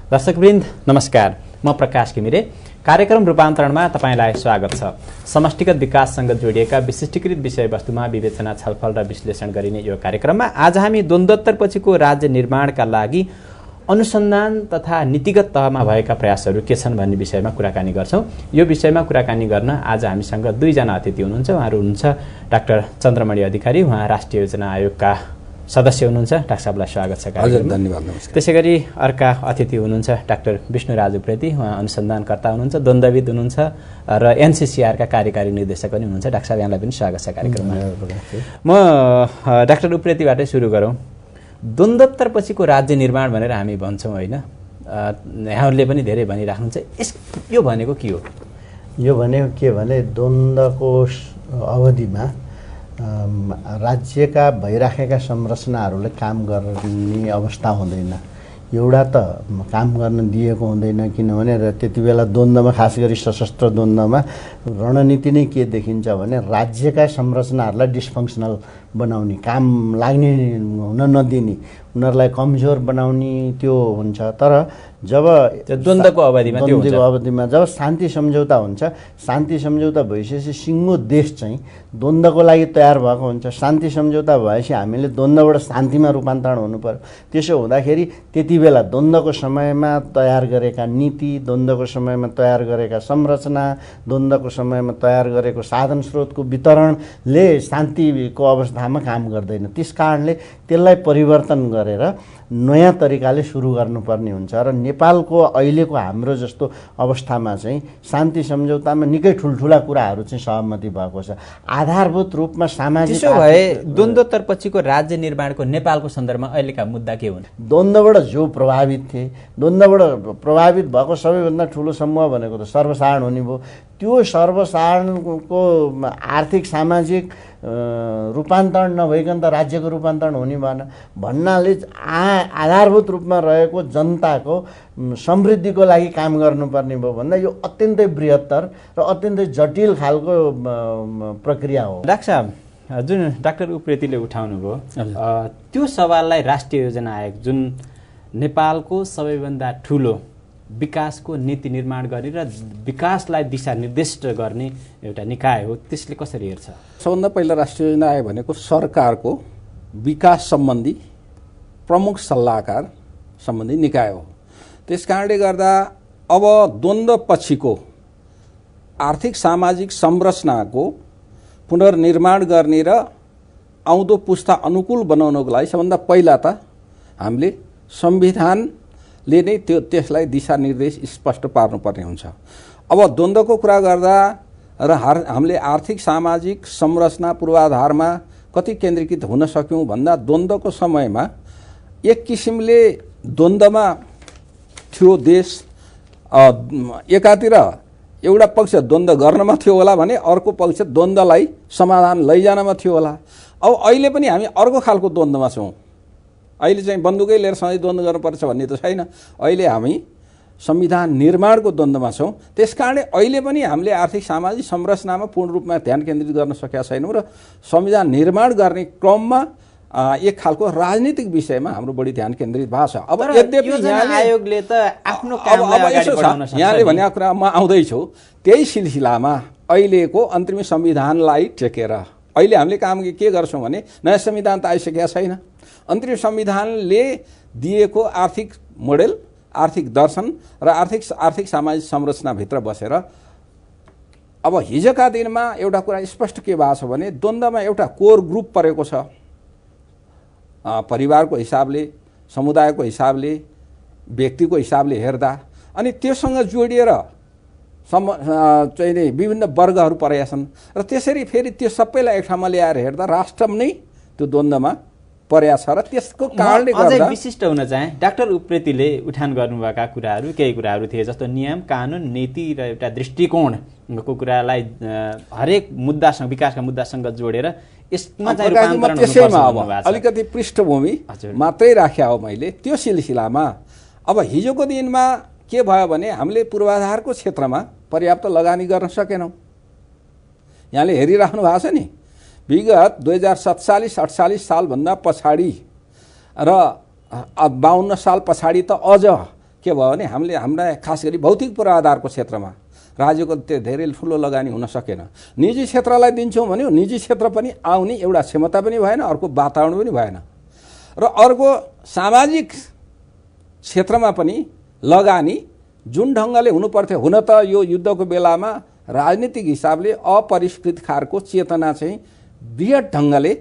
दर्शकवृन्द नमस्कार, म प्रकाश घिमिरे। कार्यक्रम रूपान्तरणमा तपाईलाई स्वागत छ। समष्टिगत विकाससँग जोडिएका विशिष्टीकृत विषयवस्तुमा विवेचना, छलफल र विश्लेषण गरिने यो कार्यक्रममा आज हामी द्वन्द्वोत्तर पछिको राज्य निर्माणका लागि अनुसन्धान तथा नीतिगत तहमा भएका प्रयासहरू के छन् भन्ने विषयमा कुराकानी गर्छौं। यो विषयमा कुराकानी गर्न आज हामीसँग दुईजना अतिथि हुनुहुन्छ। उहाँहरू हुनुहुन्छ डाक्टर चन्द्रमणि अधिकारी, उहाँ राष्ट्रिय योजना आयोगका सदस्य हुनुहुन्छ। डाक्टर साहबलाई स्वागत छ। हजुर, धन्यवाद, नमस्कार। त्यसैगरी अर्का अतिथि हुनुहुन्छ डाक्टर विष्णुराज उप्रेती, उहाँ अनुसन्धानकर्ता हुनुहुन्छ, द्वन्द्वविद हुनुहुन्छ र एनसीसीआरका कार्यकारी निर्देशक पनि हुनुहुन्छ। डाक्टर साहब, यहाँलाई पनि स्वागत छ कार्यक्रममा। म डाक्टर उप्रेतीबाटै सुरु गरौँ। द्वन्द्वोत्तर पछिको राज्य निर्माण भनेर हामी भन्छौँ होइन, यहाँहरूले पनि धेरै भनिराख्नुहुन्छ। यो भनेको के हो? यो भनेको के भने द्वन्द्वको अवधिमा राज्यका भइराखेका संरचनाहरूले काम गर्ने अवस्था हुँदैन। एउटा त काम गर्न दिएको हुँदैन, किनभने त्यति बेला द्वन्द्वमा, खास गरी सशस्त्र द्वन्द्वमा रणनीति नै के देखिन्छ भने राज्यका संरचनाहरूलाई डिस्फङ्सनल बनाउने, काम लाग्ने हुन नदिने, उनीहरूलाई कमजोर बनाउने त्यो हुन्छ। तर जब द्वन्द्वको अवधिमा जब शान्ति सम्झौता हुन्छ, शान्ति सम्झौता भइसकेपछि सिङ्गो देश चाहिँ द्वन्द्वको लागि तयार भएको हुन्छ। शान्ति सम्झौता भएपछि हामीले द्वन्द्वबाट शान्तिमा रूपान्तरण हुनु पर्यो। त्यसो हुँदाखेरि त्यति बेला द्वन्द्वको समयमा तयार गरेका नीति, द्वन्द्वको समयमा तयार गरेका संरचना, द्वन्द्वको समयमा तयार गरेको साधन स्रोतको वितरणले शान्तिको अवस्थामा काम गर्दैन। त्यस कारणले त्यसलाई परिवर्तन गरेर नयाँ तरिकाले सुरु गर्नुपर्ने हुन्छ। र नेपालको अहिलेको हाम्रो जस्तो अवस्थामा चाहिँ शान्ति सम्झौतामा निकै ठुल्ठुला कुराहरू चाहिँ सहमति भएको छ। आधारभूत रूपमा सामाजिक। त्यसो भए द्वन्द्वोत्तर पछिको राज्य निर्माणको नेपालको सन्दर्भमा अहिलेका मुद्दा के हुन्? द्वन्द्वबाट जो प्रभावित थिए, द्वन्द्वबाट प्रभावित भएको सबैभन्दा ठुलो समूह भनेको त सर्वसाधारण हुने भयो। त्यो सर्वसाधारणको आर्थिक सामाजिक रूपान्तरण नभइकन त राज्यको रूपान्तरण हुने भएन। भन्नाले आधारभूत रूपमा रहेको जनताको समृद्धिको लागि काम गर्नुपर्ने भयो भन्दा यो अत्यन्तै बृहत्तर र अत्यन्तै जटिल खालको प्रक्रिया हो। डाक्टर साहब, जुन डाक्टर उप्रेतीले उठाउनु भयो त्यो सवाललाई राष्ट्रिय योजना आयोग, जुन नेपालको सबैभन्दा ठुलो विकासको नीति निर्माण गर्ने र विकासलाई दिशा निर्दिष्ट गर्ने एउटा निकाय हो, त्यसले कसरी हेर्छ? सबभन्दा पहिला राष्ट्रिय योजना आयोग भनेको सरकारको विकास सम्बन्धी प्रमुख सल्लाहकार सम्बन्धी निकाय हो। त्यस कारणले गर्दा अब द्वन्द्व पछिको आर्थिक सामाजिक संरचनाको पुनर्निर्माण गर्ने र आउँदो पुस्ता अनुकूल बनाउनको लागि सबभन्दा पहिला त हामीले संविधानले नै त्यसलाई दिशानिर्देश स्पष्ट पार्नुपर्ने हुन्छ। अब द्वन्द्वको कुरा गर्दा र हामीले आर्थिक सामाजिक संरचना पूर्वाधारमा कति केन्द्रीकृत हुन सक्यौँ भन्दा द्वन्द्वको समयमा एक किसिमले द्वन्द्वमा थियो देश। एकातिर एउटा पक्ष द्वन्द्व गर्नमा थियो होला भने अर्को पक्ष द्वन्द्वलाई समाधान लैजानमा थियो होला। अब अहिले पनि हामी अर्को खालको द्वन्द्वमा छौँ। अहिले चाहिँ बन्दुकै लिएर सधैँ द्वन्द्व गर्नुपर्छ भन्ने त छैन। अहिले हामी संविधान निर्माणको द्वन्द्वमा छौँ। त्यसकारणले अहिले पनि हामीले आर्थिक सामाजिक संरचनामा पूर्ण रूपमा ध्यान केन्द्रित गर्न सकेका छैनौँ र संविधान निर्माण गर्ने क्रममा एक खालको राजनीतिक विषयमा हाम्रो बढी ध्यान केन्द्रित भएको छ। अब यद्यपि आयोगले त आफ्नो कामलाई अगाडि बढाउन सक्छ। यहाँले भनेको कुरा म आउँदैछु, त्यही सिलसिलामा अहिलेको अन्तरिम संविधानलाई टेकेर अहिले हामीले काम के गर्छौँ भने नयाँ संविधान त आइसकेका छैन। अन्तरिम संविधानले दिएको आर्थिक मोडेल, आर्थिक दर्शन र आर्थिक सामाजिक संरचनाभित्र बसेर अब हिजोका दिनमा एउटा कुरा स्पष्ट के भएको छ भने द्वन्द्वमा एउटा कोर ग्रुप परेको छ। परिवारको हिसाबले, समुदायको हिसाबले, व्यक्तिको हिसाबले हेर्दा, अनि त्योसँग जोडिएर चाहिँ विभिन्न वर्गहरू परेका छन् र त्यसरी फेरि त्यो सबैलाई एक ठाउँमा ल्याएर हेर्दा राष्ट्र नै त्यो द्वन्द्वमा पर्या छ र त्यसको कारणले गर्दा विशिष्ट हुन चाहे डाक्टर उप्रेतीले उठान गर्नुभएका कुराहरू केही कुराहरू थिए, जस्तो नियम कानुन नीति र एउटा दृष्टिकोणको कुरालाई हरेक मुद्दासँग, विकासका मुद्दासँग जोडेर यसमा चाहिँ रूपान्तरण हुनुपर्छ। अलिकति पृष्ठभूमि मात्रै राख्या हो मैले। त्यो सिलसिलामा अब हिजोको दिनमा के भयो भने हामीले पूर्वाधारको क्षेत्रमा पर्याप्त लगानी गर्न सकेनौँ। यहाँले हेरिराख्नु भएको छ नि, विगत 2047-48 सालभन्दा पछाडि र 52 साल पछाडि त अझ के भयो भने हामीले हाम्रा खास गरी भौतिक पूर्वाधारको क्षेत्रमा राज्यको त्यो धेरै ठुलो लगानी हुन सकेन। निजी क्षेत्रलाई दिन्छौँ भन्यो, निजी क्षेत्र पनि आउने एउटा क्षमता पनि भएन, अर्को वातावरण पनि भएन। र अर्को सामाजिक क्षेत्रमा पनि लगानी जुन ढङ्गले हुनुपर्थ्यो, हुन त यो युद्धको बेलामा राजनीतिक हिसाबले अपरिष्कृत खालको चेतना चाहिँ बृहत ढङ्गले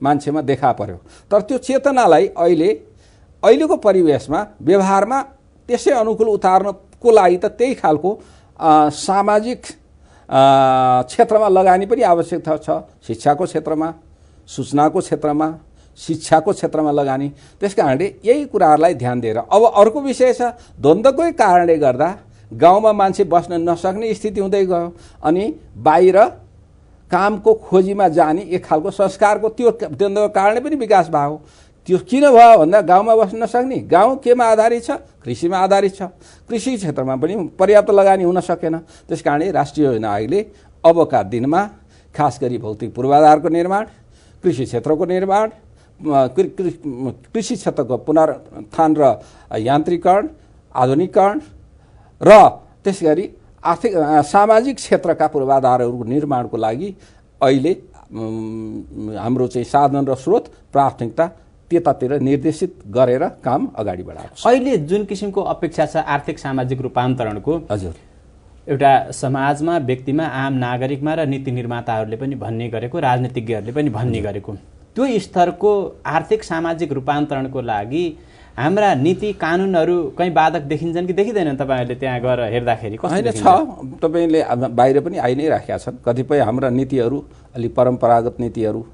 मान्छेमा देखा पर्यो। तर त्यो चेतनालाई अहिलेको परिवेशमा व्यवहारमा त्यसै अनुकूल उतार्नको लागि त त्यही खालको सामाजिक क्षेत्रमा लगानी पनि आवश्यकता छ। शिक्षाको क्षेत्रमा, सूचनाको क्षेत्रमा, शिक्षाको क्षेत्रमा लगानी। त्यसकारणले यही कुराहरूलाई ध्यान दिएर अब अर्को विषय छ, द्वन्द्वकै कारणले गर्दा गाउँमा मान्छे बस्न नसक्ने स्थिति हुँदै गयो अनि बाहिर कामको खोजीमा जाने एक खालको संस्कारको त्यो द्वन्द्वको कारणले पनि विकास भयो। त्यो किन भयो भन्दा गाउँमा बस्न नसक्ने, गाउँ केमा आधारित छ? कृषिमा आधारित छ। कृषि क्षेत्रमा पनि पर्याप्त लगानी हुन सकेन। त्यसकारणले राष्ट्रिय योजना आयोगले अबका दिनमा खास गरी भौतिक पूर्वाधारको निर्माण, कृषि क्षेत्रको निर्माण, कृषि क्षेत्रको पुनरुत्थान र यान्त्रिकरण, आधुनिकीकरण र त्यसगरी आर्थिक सामाजिक क्षेत्रका पूर्वाधारहरूको निर्माणको लागि अहिले हाम्रो चाहिँ साधन र स्रोत प्राथमिकता त्यतातिर निर्देशित गरेर काम अगाडि बढाएको छ। अहिले जुन किसिमको अपेक्षा छ आर्थिक सामाजिक रूपान्तरणको, हजुर, एउटा समाजमा, व्यक्तिमा, आम नागरिकमा र नीति निर्माताहरूले पनि भन्ने गरेको, राजनीतिज्ञहरूले पनि भन्ने गरेको, त्यो स्तरको आर्थिक सामाजिक रूपान्तरणको लागि हाम्रा नीति कानुनहरू कहीँ बाधक देखिन्छन् कि देखिँदैनन्? तपाईँहरूले त्यहाँ गएर हेर्दाखेरि होइन छ, तपाईँले बाहिर पनि आइ नै राखेका छन्। कतिपय हाम्रा नीतिहरू अलि परम्परागत नीतिहरू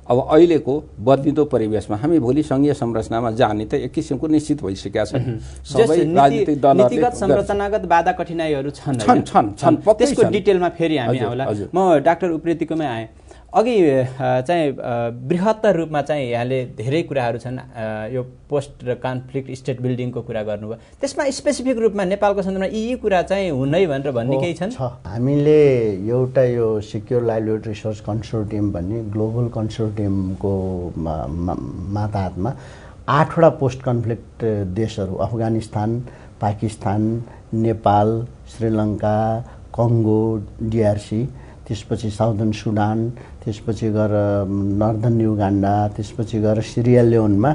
अब अहिलेको बदलिँदो परिवेशमा हामी भोलि सङ्घीय संरचनामा जाने त एक किसिमको निश्चित भइसकेका छन्। सबै राजनीतिक दलहरूले नीतिगत संरचनागत बाधा कठिनाइहरू छन्। त्यसको डिटेलमा फेरि हामी आउला। म डाक्टर उप्रेतीकोमै आएँ। अघि चाहिँ बृहत्तर रूपमा चाहिँ यहाँले धेरै कुराहरू छन्, यो पोस्ट र कन्फ्लिक्ट स्टेट बिल्डिङको कुरा गर्नुभयो, त्यसमा स्पेसिफिक रूपमा नेपालको सन्दर्भमा यी कुरा चाहिँ हुनै भनेर भन्ने केही छन्? हामीले एउटा यो सिक्योर लाइभलीहुड रिसर्च कन्सोर्टियम भन्ने ग्लोबल कन्सोर्टियमको मातहतमा 8वटा पोस्ट कन्फ्लिक्ट देशहरू, अफगानिस्तान, पाकिस्तान, नेपाल, श्रीलङ्का, कङ्गो, DRC, त्यसपछि साउदर्न सुडान, त्यसपछि गएर नर्दर्न युगान्डा, त्यसपछि गएर सिरिया लियोनमा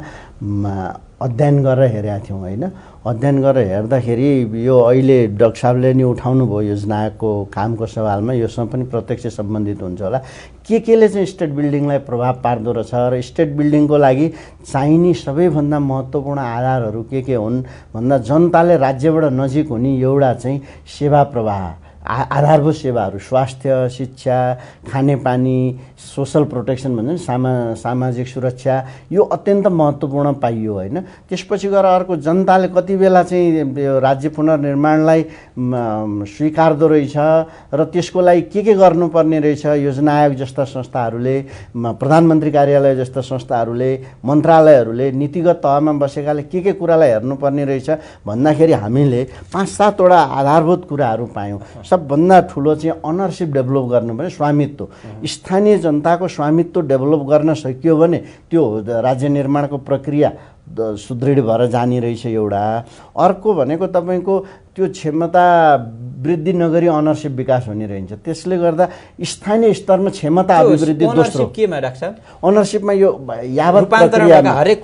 अध्ययन गरेर हेरेका थियौँ होइन। अध्ययन गरेर हेर्दाखेरि यो अहिले डाक्टर साहबले नि उठाउनु भयो योजनाको कामको सवालमा, योसँग पनि प्रत्यक्ष सम्बन्धित हुन्छ होला। केले चाहिँ स्टेट बिल्डिङलाई प्रभाव पार्दो रहेछ र स्टेट बिल्डिङको लागि चाहिने सबैभन्दा महत्त्वपूर्ण आधारहरू के हुन् भन्दा जनताले राज्यबाट नजिक हुने एउटा चाहिँ सेवा प्रवाह, आधारभूत सेवाहरू, स्वास्थ्य, शिक्षा, खानेपानी, सोसल प्रोटेक्सन भन्छ नि, सामाजिक सुरक्षा, यो अत्यन्त महत्त्वपूर्ण पाइयो होइन। त्यसपछि गएर अर्को, जनताले कति बेला चाहिँ यो राज्य पुनर्निर्माणलाई स्वीकार्दो रहेछ र त्यसको लागि के गर्नुपर्ने रहेछ, योजना आयोग जस्ता संस्थाहरूले, प्रधानमन्त्री कार्यालय जस्ता संस्थाहरूले, मन्त्रालयहरूले, नीतिगत तहमा बसेकाले के कुरालाई हेर्नुपर्ने रहेछ भन्दाखेरि हामीले 5-7वटा आधारभूत कुराहरू पायौँ। सबभन्दा ठुलो चाहिँ अनरसिप डेभलप गर्नु पर्यो, स्वामित्व, स्थानीय जनताको स्वामित्व डेभलप गर्न सकियो भने त्यो राज्य निर्माणको प्रक्रिया सुदृढ भएर जाने रहेछ एउटा। अर्को भनेको तपाईँको त्यो क्षमता वृद्धि नगरी अनरसिप विकास हुने रहन्छ। त्यसले गर्दा स्थानीय स्तरमा क्षमता अभिवृद्धि दोस्रो केमा राख्छ? अनरसिपमा यो यावत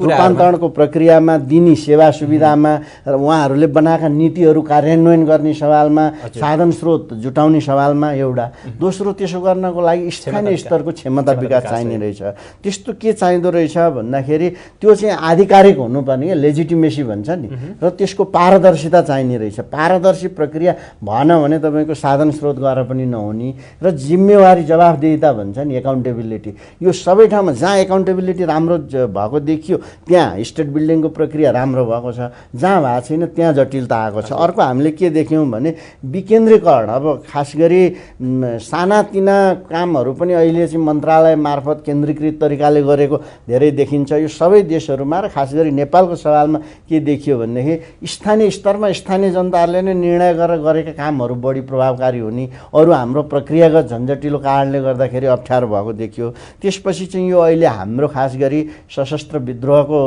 रूपान्तरणको प्रक्रियामा दिने सेवा सुविधामा र उहाँहरूले बनाएका नीतिहरू कार्यान्वयन गर्ने सवालमा, साधन स्रोत जुटाउने सवालमा एउटा। दोस्रो, त्यसो गर्नको लागि स्थानीय स्तरको क्षमता विकास चाहिने रहेछ। त्यस्तो के चाहिँदो रहेछ भन्दाखेरि त्यो चाहिँ आधिकारिक हुनुपर्ने, लेजिटिमेसी भन्छ नि, र त्यसको पारदर्शिता चाहिने रहेछ। पारदर्शी प्रक्रिया भएन भने तपाईँको साधन स्रोत गएर पनि नहुने र जिम्मेवारी जवाफदेहिता भन्छ नि, एकाउन्टेबिलिटी, यो सबै ठाउँमा जहाँ एकाउन्टेबिलिटी राम्रो भएको देखियो त्यहाँ स्टेट बिल्डिङको प्रक्रिया राम्रो भएको छ, जहाँ भएको छैन त्यहाँ जटिलता आएको छ। अर्को हामीले के देख्यौँ भने विकेन्द्रीकरण, अब खास गरी सानातिना कामहरू पनि अहिले चाहिँ मन्त्रालय मार्फत केन्द्रीकृत तरिकाले गरेको धेरै देखिन्छ। यो सबै देशहरूमा र खास गरी नेपालको सवालमा के देखियो भनेदेखि स्थानीय स्तरमा स्थानीय जनताहरूले नै निर्णय गरेर गरेका कामहरू बढी प्रभावकारी हुने, अरू हाम्रो प्रक्रियागत झन्झटिलो कारणले गर्दाखेरि अप्ठ्यारो भएको देखियो। त्यसपछि चाहिँ यो अहिले हाम्रो खास गरी सशस्त्र विद्रोहको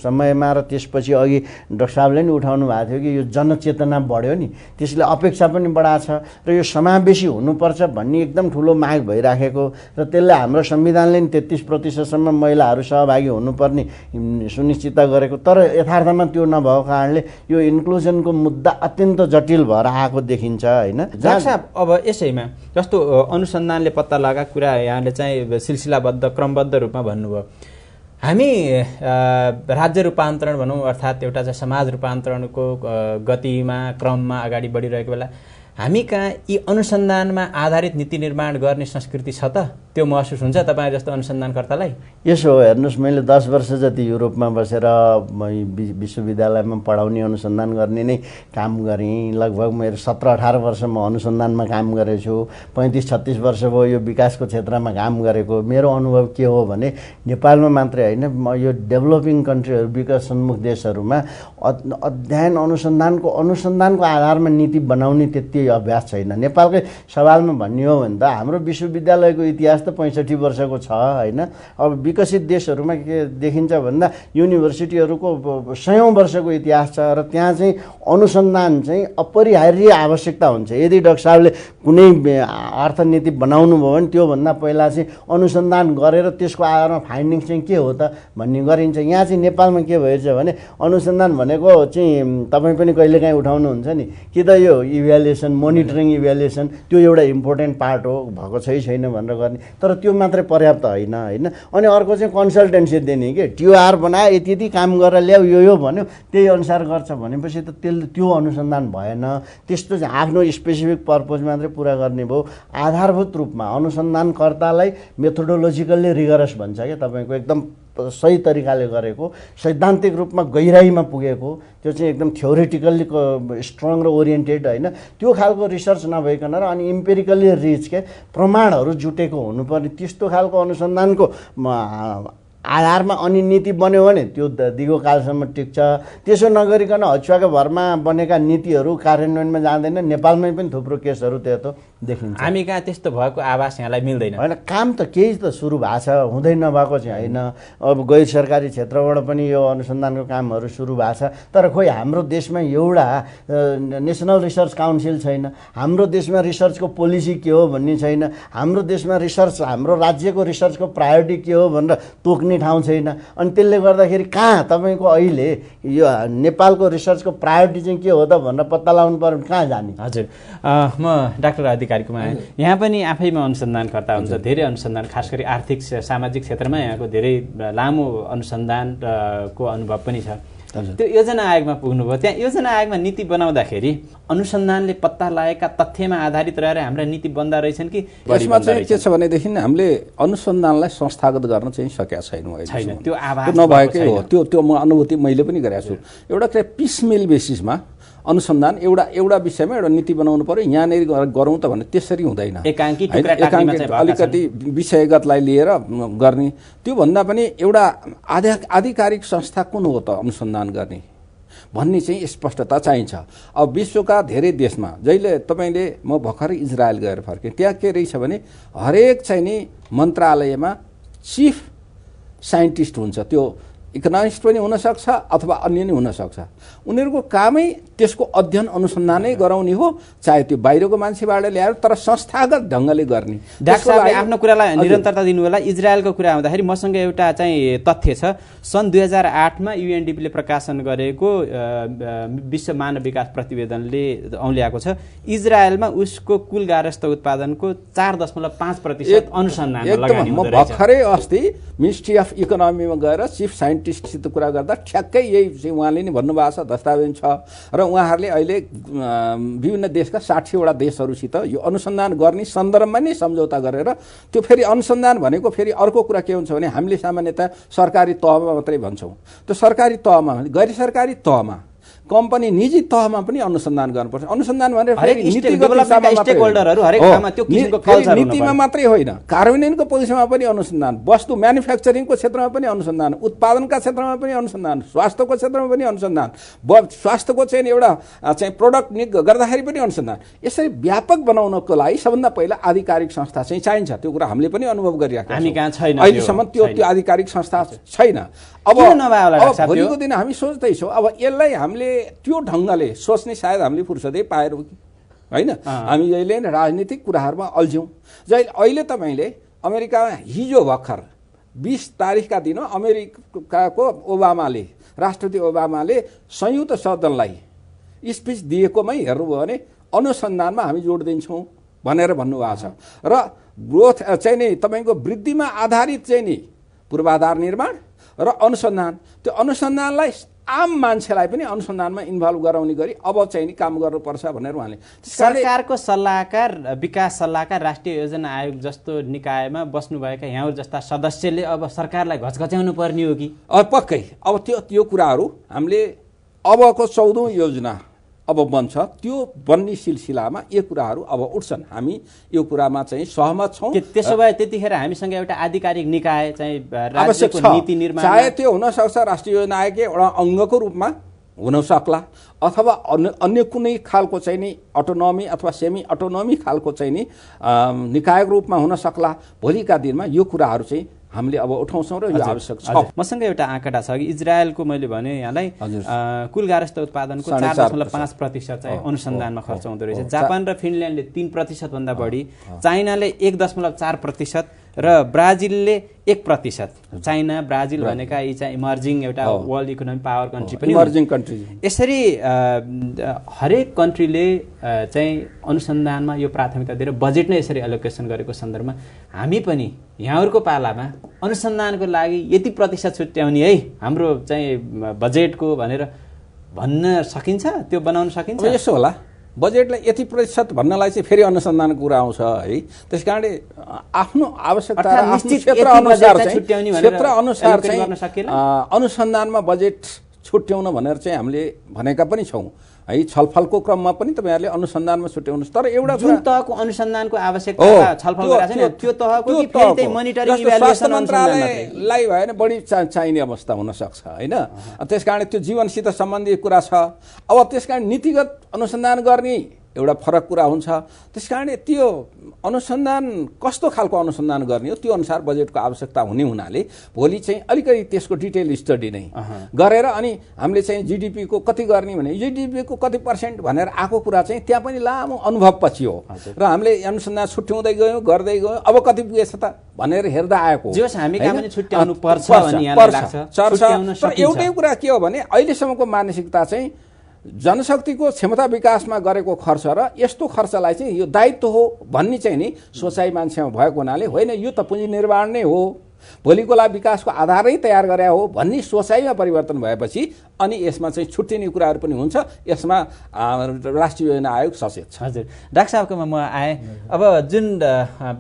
समयमा र त्यसपछि अघि डाक्टर साहबले नि उठाउनु भएको थियो कि यो जनचेतना बढ्यो नि, त्यसले अपेक्षा पनि बढाएको छ र यो समावेशी हुनुपर्छ भन्ने एकदम ठुलो माग भइराखेको र त्यसले हाम्रो संविधानले नि 33% महिलाहरू सहभागी हुनुपर्ने सुनिश्चित गरेको। तर यथार्थमा त्यो नभएको कारणले यो इन्क्लुजनको मुद्दा अत्यन्त जटिल भएर आएको देखिन्छ होइन। डाक्टर साहब, अब यसैमा जस्तो अनुसन्धानले पत्ता लगाएका कुरा यहाँले चाहिँ सिलसिलाबद्ध क्रमबद्ध रूपमा भन्नुभयो। हामी राज्य रूपान्तरण भनौँ अर्थात् एउटा चाहिँ समाज रूपान्तरणको गतिमा क्रममा अगाडि बढिरहेको बेला हामी कहाँ यी अनुसन्धानमा आधारित नीति निर्माण गर्ने संस्कृति छ त? त्यो महसुस हुन्छ तपाईँ जस्तो अनुसन्धानकर्तालाई? यसो हेर्नुहोस्, मैले 10 वर्ष जति युरोपमा बसेर विश्वविद्यालयमा पढाउने अनुसन्धान गर्ने नै काम गरेँ। लगभग मेरो 17-18 वर्ष म अनुसन्धानमा काम गरेछु। 35-36 वर्ष भयो यो विकासको क्षेत्रमा काम गरेको। मेरो अनुभव के हो भने नेपालमा मात्रै होइन, यो डेभलपिङ कन्ट्रीहरू विकासोन्मुख देशहरूमा अध्ययन अनुसन्धानको आधारमा नीति बनाउने त्यति अभ्यास छैन। नेपालकै सवालमा भन्ने हो भने त हाम्रो विश्वविद्यालयको इतिहास त 65 वर्षको छ होइन। अब विकसित देशहरूमा के देखिन्छ भन्दा युनिभर्सिटीहरूको 100औं वर्षको इतिहास छ र त्यहाँ चाहिँ अनुसन्धान चाहिँ अपरिहार्य आवश्यकता हुन्छ। यदि डाक्टर साहबले कुनै अर्थनीति बनाउनु भयो भने त्योभन्दा पहिला चाहिँ अनुसन्धान गरेर त्यसको आधारमा फाइन्डिङ चाहिँ के हो त भन्ने गरिन्छ। यहाँ चाहिँ नेपालमा के भएछ भने अनुसन्धान भनेको चाहिँ तपाईँ पनि कहिलेकाहीँ उठाउनुहुन्छ नि कि त यो इभ्यालुएसन, मोनिटरिङ इभ्यालुएसन त्यो एउटा इम्पोर्टेन्ट पार्ट हो, भएको छैन भनेर गर्ने। तर त्यो मात्रै पर्याप्त होइन होइन। अनि अर्को चाहिँ कन्सल्टेन्सी दिने के टिओआर बनायो, यति काम गरेर ल्याऊ, यो भन्यो, त्यही अनुसार गर्छ भनेपछि त त्यसले त्यो अनुसन्धान भएन। त्यस्तो चाहिँ आफ्नो स्पेसिफिक पर्पज मात्रै पुरा गर्ने भयो। आधारभूत रूपमा अनुसन्धानकर्तालाई मेथोडोलोजिकल्ली रिगरस भन्छ क्या, तपाईँको एकदम सही तरिकाले गरेको, सैद्धान्तिक रूपमा गहिराइमा पुगेको, त्यो चाहिँ एकदम थ्योरिटिकल्ली स्ट्रङ र ओरिएन्टेड होइन, त्यो खालको रिसर्च नभइकन र अनि इम्पेरिकल्ली रिच के प्रमाणहरू जुटेको हुनुपर्ने त्यस्तो खालको अनुसन्धानको आधारमा अनि नीति बन्यो भने त्यो दीर्घकालसम्म टिक्छ। त्यसो नगरिकन हचुवाको भरमा बनेका नीतिहरू कार्यान्वयनमा जाँदैन। नेपालमै पनि थुप्रो केसहरू त्यस्तो देखिन्छ। हामी कहाँ त्यस्तो भएको आभास यहाँलाई मिल्दैन होइन। काम त केही त सुरु भएको छ, हुँदै नभएको चाहिँ होइन। अब गैर सरकारी क्षेत्रबाट पनि यो अनुसन्धानको कामहरू सुरु भएको छ। तर खोइ हाम्रो देशमा एउटा नेसनल रिसर्च काउन्सिल छैन, हाम्रो देशमा रिसर्चको पोलिसी के हो भन्ने छैन, हाम्रो देशमा रिसर्च हाम्रो राज्यको रिसर्चको प्रायोरिटी के हो भनेर तोक्ने ठाउँ छैन। अनि त्यसले गर्दाखेरि कहाँ तपाईँको अहिले यो नेपालको रिसर्चको प्रायोरिटी चाहिँ के हो त भनेर पत्ता लगाउनु पर्यो भने कहाँ जाने? हजुर, म डाक्टर अधिकारीकोमा आएँ। यहाँ पनि आफैमा अनुसन्धानकर्ता हुन्छ, धेरै अनुसन्धान, खास गरी आर्थिक सामाजिक क्षेत्रमा यहाँको धेरै लामो अनुसन्धानको अनुभव पनि छ। त्यो योजना आयोगमा पुग्नुभयो, त्यहाँ योजना आयोगमा नीति बनाउँदाखेरि अनुसन्धानले पत्ता लागेका तथ्यमा आधारित रहेर हाम्रा नीति बन्दा रहेछन् कि? यसमा चाहिँ के छ भनेदेखि हामीले अनुसन्धानलाई संस्थागत गर्न चाहिँ सकेका छैनौँ। त्यो आभास नभएकै हो। त्यो म अनुभूति मैले पनि गरेको छु। एउटा पिसमेल बेसिसमा अनुसन्धान एउटा विषयमा एउटा नीति बनाउनु पर्यो, यहाँनिर गरौँ त भने त्यसरी हुँदैन। अलिकति विषयगतलाई लिएर गर्ने। त्योभन्दा पनि एउटा आधिकारिक संस्था कुन हो त अनुसन्धान गर्ने भन्ने चाहिँ स्पष्टता चाहिन्छ। अब विश्वका धेरै देशमा जहिले तपाईँले म भर्खरै इजरायल गएर फर्केँ, त्यहाँ के रहेछ भने हरेक चाहिँ नि मन्त्रालयमा चिफ साइन्टिस्ट हुन्छ। त्यो इकोनोमिस्ट पनि हुनसक्छ अथवा अन्य नै हुनसक्छ। उनीहरूको कामै त्यसको अध्ययन अनुसन्धानै गराउने हो, चाहे त्यो बाहिरको मान्छेबाट ल्याएर, तर संस्थागत ढङ्गले गर्ने। डाक्टर साहबले आफ्नो कुरालाई निरन्तरता दिनु होला। इजरायलको कुरा आउँदाखेरि मसँग एउटा चाहिँ तथ्य छ। सन् 2008मा युएनडिपीले प्रकाशन गरेको विश्व मानव विकास प्रतिवेदनले औल्याएको छ इजरायलमा उसको कुल गारस्थ उत्पादनको 4.5% अनुसन्धानमा लगानी हुँदो रहेछ। भर्खरै अस्ति मिनिस्ट्री अफ इकोनोमीमा गएर चिफ साइन्टिस्टसित कुरा गर्दा ठ्याक्कै यही चाहिँ उहाँले नै भन्नुभएको छ, दस्तावेज छ। र उहाँहरूले अहिले विभिन्न देशका 60वटा देशहरूसित यो अनुसन्धान गर्ने सन्दर्भमा नै सम्झौता गरेर, त्यो फेरि अनुसन्धान भनेको फेरि अर्को कुरा के हुन्छ भने हामीले सामान्यतः सरकारी तहमा मात्रै भन्छौँ। त्यो सरकारी तहमा, गैर सरकारी तहमा कम्पनी निजी तहमा पनि अनुसन्धान गर्नुपर्छ। अनुसन्धान भनेर नीतिमा मात्रै होइन, कार्यान्वयनको पोजिसनमा पनि अनुसन्धान, वस्तु म्यानुफ्याक्चरिङको क्षेत्रमा पनि अनुसन्धान, उत्पादनका क्षेत्रमा पनि अनुसन्धान, स्वास्थ्यको क्षेत्रमा पनि अनुसन्धान, स्वास्थ्यको चाहिँ एउटा चाहिँ प्रोडक्ट गर्दाखेरि पनि अनुसन्धान। यसरी व्यापक बनाउनको लागि सबभन्दा पहिला आधिकारिक संस्था चाहिँ चाहिन्छ। त्यो कुरा हामीले पनि अनुभव गरिराखेका छौँ। अहिलेसम्म त्यो आधिकारिक संस्था छैन। अब भोलिको दिन हामी सोच्दैछौँ अब यसलाई हामीले त्यो ढङ्गले सोच्ने सायद हामीले फुर्सदै पाएर कि होइन, हामी जहिले राजनीतिक कुराहरूमा अल्झ्यौँ। अहिले तपाईँले अमेरिकामा हिजो भर्खर 20 तारिखका दिन अमेरिकाको ओबामाले, राष्ट्रपति ओबामाले संयुक्त सदनलाई स्पिच दिएकोमै हेर्नुभयो भने अनुसन्धानमा हामी जोड दिन्छौँ भनेर भन्नुभएको छ। र ग्रोथ चाहिँ नि तपाईँको वृद्धिमा आधारित चाहिँ नि पूर्वाधार निर्माण र अनुसन्धान, त्यो अनुसन्धानलाई आम मान्छेलाई पनि अनुसन्धानमा इन्भल्भ गराउने गरी अब चाहिँ नि काम गर्नुपर्छ भनेर उहाँले सरकारको सल्लाहकार, विकास सल्लाहकार, राष्ट्रिय योजना आयोग जस्तो निकायमा बस्नुभएका यहाँहरू जस्ता सदस्यले अब सरकारलाई घचघच्याउनु पर्ने हो कि? पक्कै। अब त्यो कुराहरू हामीले अबको 14औं योजना अब बन्छ, त्यो बन्ने सिलसिलामा यो कुराहरू अब उठ्छन्। हामी यो कुरामा चाहिँ सहमत छौँ। त्यसो भए त्यतिखेर हामीसँग एउटा आधिकारिक निकाय चाहिँ राज्यको नीति निर्माण, चाहे त्यो हुनसक्छ राष्ट्रिय योजना आयोगको एउटा अङ्गको रूपमा हुन सक्ला, अथवा अन्य कुनै खालको चाहिँ नि अटोनोमी अथवा सेमी अटोनोमी खालको चाहिँ नि निकायको रूपमा हुन सक्ला। भोलिका दिनमा यो कुराहरू चाहिँ हामीले अब उठाउँछौँ र यो आवश्यक छ। मसँग एउटा आँकडा छ कि इजरायलको मैले भने यहाँलाई कुल गार्हस्थ्य उत्पादनको 4.5% चाहिँ अनुसन्धानमा खर्च हुँदो रहेछ। जापान र फिनल्यान्डले 3% भन्दा बढी, चाइनाले 1.4% र ब्राजिलले 1%। चाइना, ब्राजिल भनेका यी चाहिँ इमर्जिङ एउटा वर्ल्ड इकोनोमिक पावर कन्ट्री पनि इमर्जिङ कन्ट्री। यसरी हरेक कन्ट्रीले चाहिँ अनुसन्धानमा यो प्राथमिकता दिएर बजेट नै यसरी एलोकेसन गरेको सन्दर्भमा हामी पनि यहाँहरूको पालामा अनुसन्धानको लागि यति प्रतिशत छुट्याउने है हाम्रो चाहिँ बजेटको भनेर भन्न सकिन्छ? त्यो बनाउन सकिन्छ? यसो होला, बजेटलाई यति प्रतिशत भन्नलाई चाहिँ फेरि अनुसन्धानको कुरा आउँछ है। त्यस कारणले आफ्नो आवश्यकता, आफ्नो क्षेत्र अनुसार चाहिँ अनुसन्धानमा बजेट छुट्याउन भनेर चाहिँ हामीले भनेका पनि छौँ है। छलफलको क्रममा पनि तपाईँहरूले अनुसन्धानमा छुट्याउनुहोस्। तर एउटा जुन तहको अनुसन्धानको आवश्यकता छलफल गरेका छैन त्यो तहको कि फेरि त्यही मोनिटरिङ इभ्यालुएसन अनुसन्धानलाई भएन बढी चाहिने अवस्था हुन सक्छ हैन। त्यसकारण त्यो जीवनसित सम्बन्धित कुरा छ। अब त्यसकारण नीतिगत अनुसन्धान गर्ने एउटा फरक कुरा हुन्छ। त्यसकारण त्यो अनुसन्धान कस्तो खालको अनुसन्धान गर्ने हो त्यो अनुसार बजेटको आवश्यकता हुने हुनाले भोलि चाहिँ अलिकति त्यसको डिटेल स्टडी नै गरेर अनि हामीले चाहिँ जीडीपी को कति गर्ने भने जीडीपी को कति % भनेर आएको कुरा चाहिँ त्यहाँ पनि लामो अनुभवपछि हो र हामीले अनुसन्धान छुट्याउँदै गयौँ गर्दै गयौँ। अब कति पुगेछ त भनेर हेर्दा आएको हो। हामी कहाँ पनि छुट्याउनु पर्छ भन्ने यहाँलाई लाग्छ। एउटै कुरा के हो भने अहिलेसम्मको मानसिकता चाहिँ जनशक्तिको क्षमता विकासमा गरेको खर्च र यस्तो खर्चलाई चाहिँ यो दायित्व हो भन्ने चाहिँ नि सोचाइ मान्छेमा भएको हुनाले होइन यो त पुँजी निर्माण नै हो, भोलिको लागि विकासको आधारै तयार गरे हो भन्ने सोचाइमा परिवर्तन भएपछि अनि यसमा चाहिँ छुट्टिने कुराहरू पनि हुन्छ। यसमा राष्ट्रिय योजना आयोग सचेत छ। हजुर, डाक्टर साहबकोमा म आएँ। अब जुन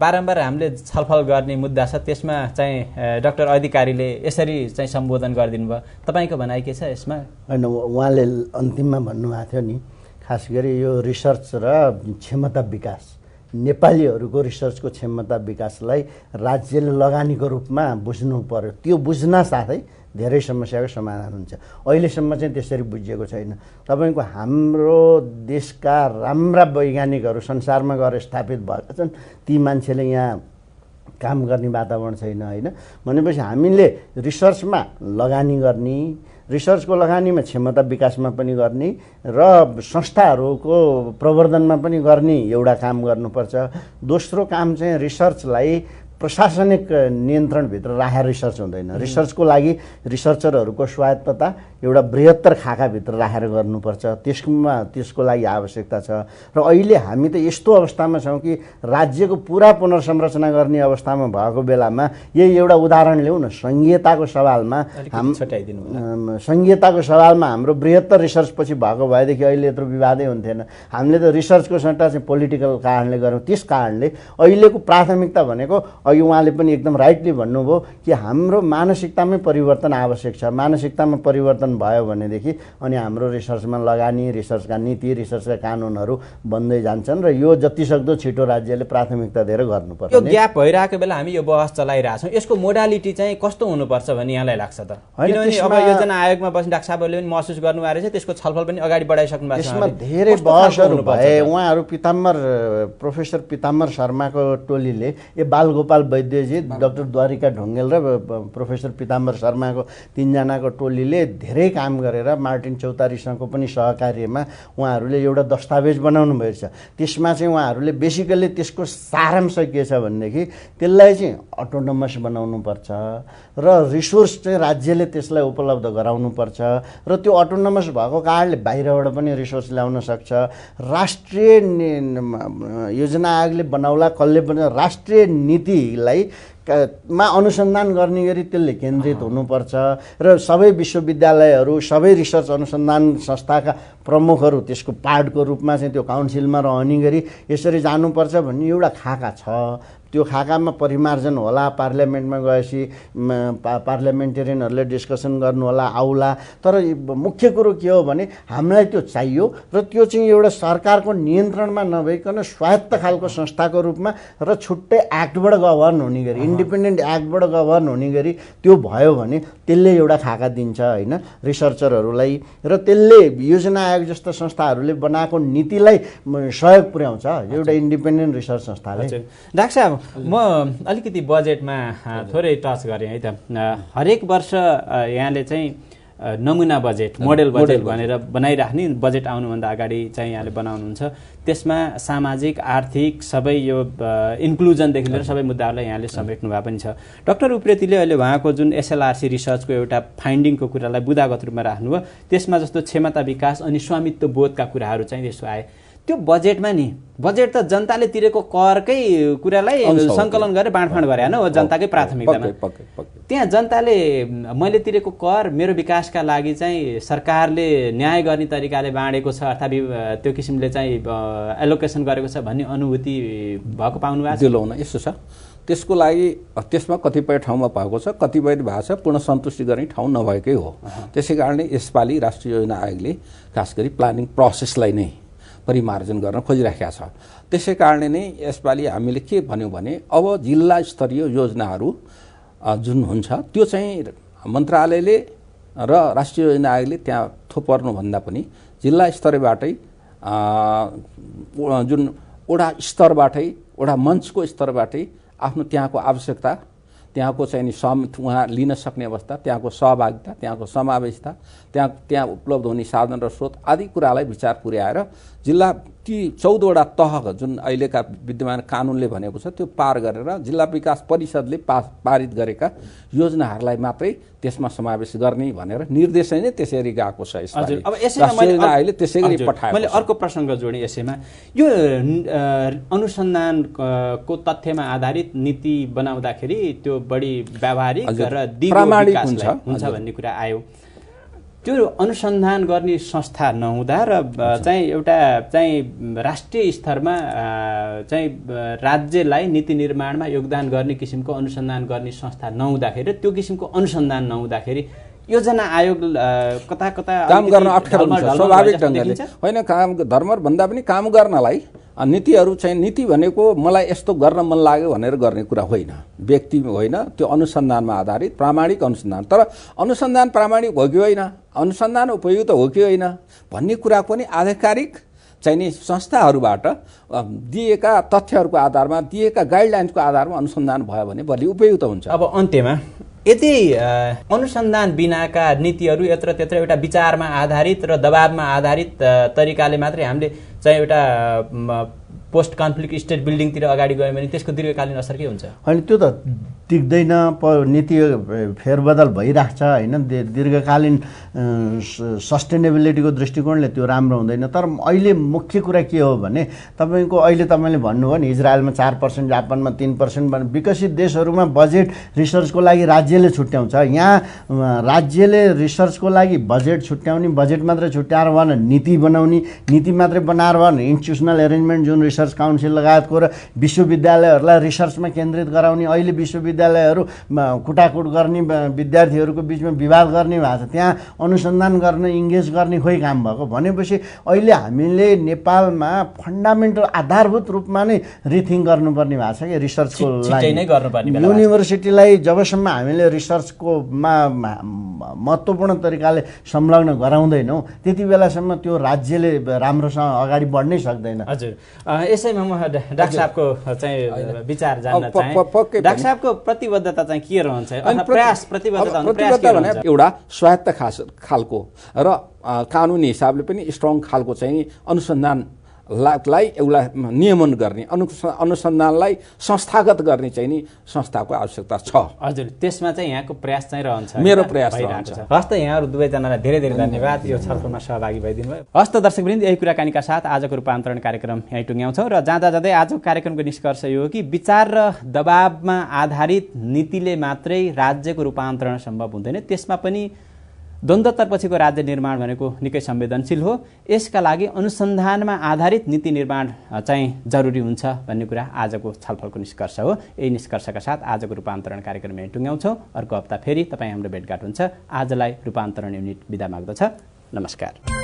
बारम्बार हामीले छलफल गर्ने मुद्दा छ त्यसमा चाहिँ डाक्टर अधिकारीले यसरी चाहिँ सम्बोधन गरिदिनु भयो, तपाईँको भनाइ के छ यसमा? होइन, उहाँले अन्तिममा भन्नुभएको थियो नि, खास गरी यो रिसर्च र क्षमता विकास, नेपालीहरूको रिसर्चको क्षमता विकासलाई राज्यले लगानीको रूपमा बुझ्नु पर्यो। त्यो बुझ्न साथै धेरै समस्याको समाधान हुन्छ। अहिलेसम्म चाहिँ त्यसरी बुझिएको छैन। तपाईँको हाम्रो देशका राम्रा वैज्ञानिकहरू संसारमा गएर स्थापित भएका छन्, ती मान्छेले यहाँ काम गर्ने वातावरण छैन होइन। भनेपछि हामीले रिसर्चमा लगानी गर्ने, रिसर्चको लगानीमा क्षमता विकासमा पनि गर्ने र संस्थाहरूको प्रवर्धनमा पनि गर्ने एउटा काम गर्नुपर्छ। दोस्रो काम चाहिँ रिसर्चलाई प्रशासनिक नियन्त्रणभित्र राखेर रिसर्च हुँदैन। रिसर्चको लागि रिसर्चरहरूको स्वायत्तता एउटा बृहत्तर खाकाभित्र राखेर गर्नुपर्छ। त्यसको लागि आवश्यकता छ। र अहिले हामी त यस्तो अवस्थामा छौँ कि राज्यको पुरा पुनर्संरचना गर्ने अवस्थामा भएको बेलामा यही एउटा उदाहरण ल्याउँ न, संघीयताको सवालमा हाम्रो बृहत्तर रिसर्चपछि भएको भएदेखि अहिले यत्रो विवादै हुन्थेन। हामीले त रिसर्चको सट्टा चाहिँ पोलिटिकल कारणले गऱ्यौँ। त्यस कारणले अहिलेको प्राथमिकता भनेको अघि उहाँले पनि एकदम राइटली भन्नुभयो कि हाम्रो मानसिकतामै परिवर्तन आवश्यक छ। मानसिकतामा परिवर्तन भयो भनेदेखि अनि हाम्रो रिसर्चमा लगानी, रिसर्चका नीति, रिसर्चका कानुनहरू बन्दै जान्छन् र यो जतिसक्दो छिटो राज्यले प्राथमिकता दिएर गर्नुपर्छ। यो ग्याप भइरहेको बेला हामी यो बहस चलाइरहेछौँ, यसको मोडालिटी चाहिँ कस्तो हुनुपर्छ भन्ने यहाँलाई लाग्छ त? किनभने अब योजना आयोगमा बस्ने डाक्टर साहबहरूले पनि महसुस गर्नुभएको रहेछ, त्यसको छलफल पनि अगाडि बढाइसक्नु भएको छ। यसमा धेरै बहसहरू भए। उहाँहरू प्रोफेसर पिताम्बर शर्माको टोलीले बालगोपाल वैद्यजी, डाक्टर द्वारिका ढुङ्गेल र प्रोफेसर पिताम्बर शर्माको तीनजनाको टोलीले धेरै काम गरेर मार्टिन चौतारीसँगको पनि सहकार्यमा उहाँहरूले एउटा दस्तावेज बनाउनु भएको छ। त्यसमा चाहिँ उहाँहरूले बेसिकल्ली त्यसको सारांश के छ भनेदेखि त्यसलाई चाहिँ अटोनोमस बनाउनुपर्छ र रिसोर्स चाहिँ राज्यले त्यसलाई उपलब्ध गराउनुपर्छ र त्यो अटोनोमस भएको कारणले बाहिरबाट पनि रिसोर्स ल्याउन सक्छ। राष्ट्रिय योजना आयोगले बनाउला, कसले पनि राष्ट्रिय नीतिलाई मा अनुसन्धान गर्ने गरी त्यसले केन्द्रित हुनुपर्छ र सबै विश्वविद्यालयहरू, सबै रिसर्च अनुसन्धान संस्थाका प्रमुखहरू त्यसको पार्टको रूपमा चाहिँ त्यो काउन्सिलमा रहने गरी यसरी जानुपर्छ भन्ने एउटा खाका छ। त्यो खाकामा परिमार्जन होला, पार्लियामेन्टमा गएपछि पार्लियामेन्टेरियनहरूले डिस्कसन गर्नु होला, आउला। तर मुख्य कुरो के हो भने हामीलाई त्यो चाहियो र त्यो चाहिँ एउटा सरकारको नियन्त्रणमा नभइकन स्वायत्त खालको संस्थाको रूपमा र छुट्टै एक्टबाट गभर्न हुने गरी, इन्डिपेन्डेन्ट एक्टबाट गभर्न हुने गरी त्यो भयो भने त्यसले एउटा खाका दिन्छ होइन रिसर्चरहरूलाई, र त्यसले योजना आयोग जस्ता संस्थाहरूले बनाएको नीतिलाई सहयोग पुर्याउँछ एउटा इन्डिपेन्डेन्ट रिसर्च संस्थाले। डाक्टर साहब, म अलिकति बजेटमा थोरै टच गरेँ है त। हरेक वर्ष यहाँले चाहिँ नमुना बजेट, मोडेल बजेट भनेर बनाइराख्ने, बजेट आउनुभन्दा अगाडि चाहिँ यहाँले बनाउनुहुन्छ। त्यसमा सामाजिक, आर्थिक सबै यो इन्क्लुजनदेखि लिएर सबै मुद्दाहरूलाई यहाँले समेट्नु भए पनि छ। डाक्टर उप्रेतीले अहिले उहाँको जुन एसएलआरसी रिसर्चको एउटा फाइन्डिङको कुरालाई बुदागत रूपमा राख्नुभयो, त्यसमा जस्तो क्षमता विकास अनि स्वामित्व बोधका कुराहरू चाहिँ यसो आए। त्यो बजेटमा नि, बजेट त जनताले तिरेको करकै कुरालाई सङ्कलन गरेर बाँडफाँड गरे होइन, जनताकै प्राथमिकतामा। त्यहाँ जनताले मैले तिरेको कर मेरो विकासका लागि चाहिँ सरकारले न्याय गर्ने तरिकाले बाँडेको छ अर्थात् त्यो किसिमले चाहिँ एलोकेसन गरेको छ भन्ने अनुभूति भएको पाउनु भएको छ? दिलाउन यस्तो छ, त्यसको लागि त्यसमा कतिपय ठाउँमा भएको छ, कतिपय भएको छ पूर्ण सन्तुष्टि गर्ने ठाउँ नभएकै हो। त्यसै कारणले यसपालि राष्ट्रिय योजना आयोगले खास गरी प्लानिङ प्रोसेसलाई नै परिमार्जन गर्न खोजिराखेका छ। त्यसै कारणले नै यसपालि हामीले के भन्यौँ भने अब जिल्ला स्तरीय योजनाहरू जुन हुन्छ त्यो चाहिँ मन्त्रालयले र राष्ट्रिय योजना आयोगले त्यहाँ थोपर्नुभन्दा पनि जिल्ला स्तरबाटै जुन वडा स्तरबाटै, वडा मञ्चको स्तरबाटै आफ्नो त्यहाँको आवश्यकता, त्यहाँको चाहिँ उहाँ लिन सक्ने अवस्था, त्यहाँको सहभागिता, त्यहाँको समावेशता, त्यहाँ उपलब्ध हुने साधन र स्रोत आदि कुरालाई विचार पुर्याएर जिल्ला ती 14वटा तह जुन अहिलेका विद्यमान कानुनले भनेको छ त्यो पार गरेर जिल्ला विकास परिषदले पारित गरेका योजनाहरूलाई मात्रै त्यसमा समावेश गर्ने भनेर निर्देशन नै त्यसरी गएको छ। अब यसैमा मैले त्यसै गरी पठाएँ। मैले अर्को प्रसङ्ग जोडेँ यसैमा, यो अनुसन्धानको तथ्यमा आधारित नीति बनाउँदाखेरि त्यो बढी व्यावहारिक र प्रामाणिक हुन्छ भन्ने कुरा आयो। त्यो अनुसन्धान गर्ने संस्था नहुँदा र चाहिँ एउटा चाहिँ राष्ट्रिय स्तरमा चाहिँ राज्यलाई नीति निर्माणमा योगदान गर्ने किसिमको अनुसन्धान गर्ने संस्था नहुँदाखेरि, त्यो किसिमको अनुसन्धान नहुँदाखेरि योजना आयोग कता कता काम गर्न अप्ठ्यारो हुन्छ स्वाभाविक ढङ्गले। होइन, काम धर्म भन्दा पनि काम गर्नलाई नीतिहरू चाहिँ, नीति भनेको मलाई यस्तो गर्न मन लाग्यो भनेर गर्ने कुरा होइन, व्यक्ति होइन, त्यो अनुसन्धानमा आधारित प्रामाणिक अनुसन्धान। तर अनुसन्धान प्रामाणिक हो कि होइन, अनुसन्धान उपयुक्त हो कि होइन भन्ने कुरा पनि आधिकारिक चाहिने संस्थाहरूबाट दिएका तथ्यहरूको आधारमा, दिएका गाइडलाइन्सको आधारमा अनुसन्धान भयो भने बलि उपयुक्त हुन्छ। अब अन्त्यमा यदि अनुसन्धान बिनाका नीतिहरू यत्र त्यत्र एउटा विचारमा आधारित र दबावमा आधारित तरिकाले मात्रै हामीले चाहिँ एउटा पोस्ट कन्फ्लिक्ट स्टेट बिल्डिङतिर अगाडि गयो भने त्यसको दीर्घकालीन असर के हुन्छ? होइन, त्यो त टिक्दैन, नीति फेरबदल भइरहेको छ होइन, दीर्घकालीन सस्टेनेबिलिटीको दृष्टिकोणले त्यो राम्रो हुँदैन। तर अहिले मुख्य कुरा के हो भने तपाईँको अहिले तपाईँले भन्नुभयो नि इजरायलमा 4%, जापानमा 3%, विकसित देशहरूमा बजेट रिसर्चको लागि राज्यले छुट्याउँछ। यहाँ राज्यले रिसर्चको लागि बजेट छुट्याउने, बजेट मात्रै छुट्याएर भएन नीति बनाउने, नीति मात्रै बनाएर भएन इन्स्टिट्युसनल एरेन्जमेन्ट जुन रिसर्च काउन्सिल लगायतको र विश्वविद्यालयहरूलाई रिसर्चमा केन्द्रित गराउने। अहिले विश्वविद्यालयहरू कुटाकुट गर्ने, विद्यार्थीहरूको बिचमा विवाद गर्ने भएको छ, त्यहाँ अनुसन्धान गर्न इङ्गेज गर्ने खोइ काम भएको। भनेपछि अहिले हामीले नेपालमा फन्डामेन्टल आधारभूत रूपमा नै रिथिङ्क गर्नुपर्ने भएको छ कि रिसर्चको लागि। युनिभर्सिटीलाई जबसम्म हामीले रिसर्चकोमा महत्त्वपूर्ण तरिकाले संलग्न गराउँदैनौँ त्यति बेलासम्म त्यो राज्यले राम्रोसँग अगाडि बढ्नै सक्दैन। हजुर, यसैमा म डाक्टर साहबको चाहिँ विचार जान्न चाहे। डाक्टर साहबको प्रतिबद्धता चाहिँ के रहन्छ? प्रतिबद्धता भने एउटा स्वायत्त खालको र कानुनी हिसाबले पनि स्ट्रङ खालको चाहिँ अनुसन्धानलाई एउटा नियमन गर्ने, अनुसन्धानलाई संस्थागत गर्ने चाहिँ नि संस्थाको आवश्यकता छ। हजुर, त्यसमा चाहिँ यहाँको प्रयास चाहिँ रहन्छ। मेरो प्रयास रहन्छ। हस्त, यहाँहरू दुवैजनालाई धेरै धेरै धन्यवाद यो छलफलमा सहभागी भइदिनु भयो। हस्त दर्शकवृन्द, यही कुराकानीका साथ आजको रूपान्तरण कार्यक्रम यहीँ टुङ्ग्याउँछौँ र जाँदा जाँदै आजको कार्यक्रमको निष्कर्ष यो हो कि विचार र दबावमा आधारित नीतिले मात्रै राज्यको रूपान्तरण सम्भव हुँदैन। त्यसमा पनि द्वन्द्वतरपछिको राज्य निर्माण भनेको निकै संवेदनशील हो। यसका लागि अनुसन्धानमा आधारित नीति निर्माण चाहिँ जरुरी हुन्छ भन्ने कुरा आजको छलफलको निष्कर्ष हो। यही निष्कर्षका साथ आजको रूपान्तरण कार्यक्रम यहीँ टुङ्ग्याउँछौँ। अर्को हप्ता फेरि तपाईँ हाम्रो भेटघाट हुन्छ। आजलाई रूपान्तरण युनिट बिदा माग्दछ। नमस्कार।